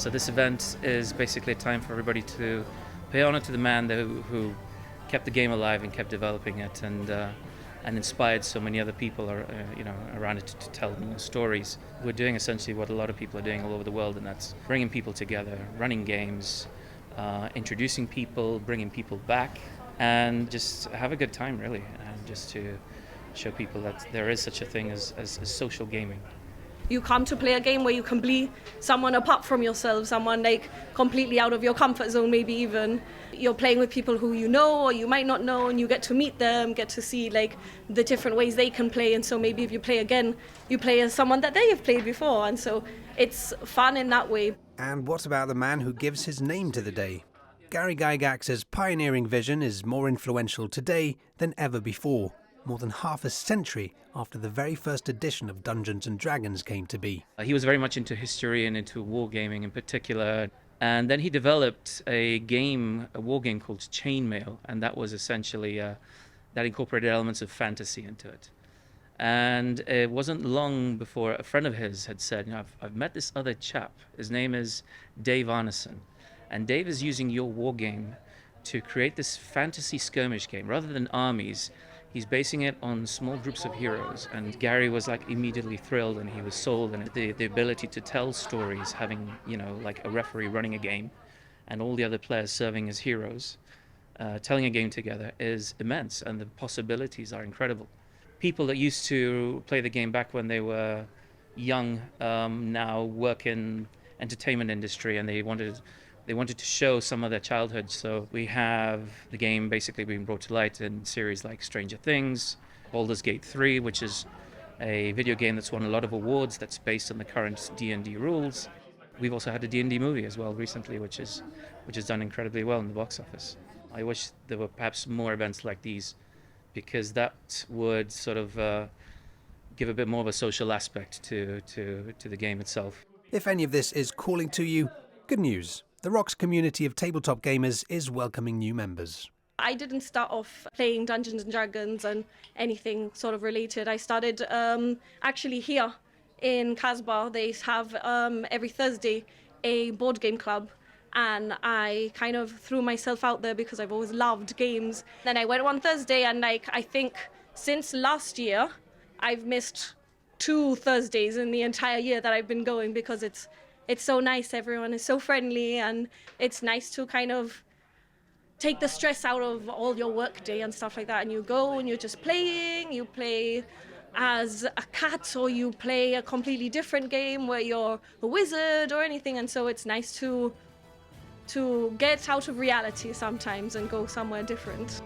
So this event is basically a time for everybody to pay honor to the man who kept the game alive and kept developing it, and inspired so many other people around it to tell stories. We're doing essentially what a lot of people are doing all over the world, and that's bringing people together, running games, introducing people, bringing people back, and just have a good time, really, and just to show people that there is such a thing as social gaming. You come to play a game where you can be someone apart from yourself, someone like completely out of your comfort zone, maybe even. You're playing with people who you know or you might not know, and you get to meet them, get to see like the different ways they can play, and so maybe if you play again, you play as someone that they have played before, and so it's fun in that way. And what about the man who gives his name to the day? Gary Gygax's pioneering vision is more influential today than ever before, more than half a century after the very first edition of Dungeons & Dragons came to be. He was very much into history and into wargaming in particular. And then he developed a war game called Chainmail, and that was essentially, that incorporated elements of fantasy into it. And it wasn't long before a friend of his had said, I've met this other chap. His name is Dave Arneson. And Dave is using your war game to create this fantasy skirmish game. Rather than armies, he's basing it on small groups of heroes. And Gary was like immediately thrilled, and he was sold. And the ability to tell stories, having, like a referee running a game and all the other players serving as heroes, telling a game together is immense. And the possibilities are incredible. People that used to play the game back when they were young now work in entertainment industry, and they wanted to show some of their childhood. So we have the game basically being brought to light in series like Stranger Things, Baldur's Gate 3, which is a video game that's won a lot of awards, that's based on the current D&D rules. We've also had a D&D movie as well recently, which has done incredibly well in the box office. I wish there were perhaps more events like these, because that would sort of give a bit more of a social aspect to the game itself. If any of this is calling to you, good news. The Rocks community of tabletop gamers is welcoming new members. I didn't start off playing Dungeons & Dragons and anything sort of related. I started actually here in Casbah. They have every Thursday a board game club, and I kind of threw myself out there because I've always loved games. Then I went one Thursday, and I think since last year I've missed 2 Thursdays in the entire year that I've been going, because it's so nice. Everyone is so friendly, and it's nice to kind of take the stress out of all your work day and stuff like that. And you go and you're just playing. You play as a cat, or you play a completely different game where you're a wizard or anything. And so it's nice to get out of reality sometimes and go somewhere different.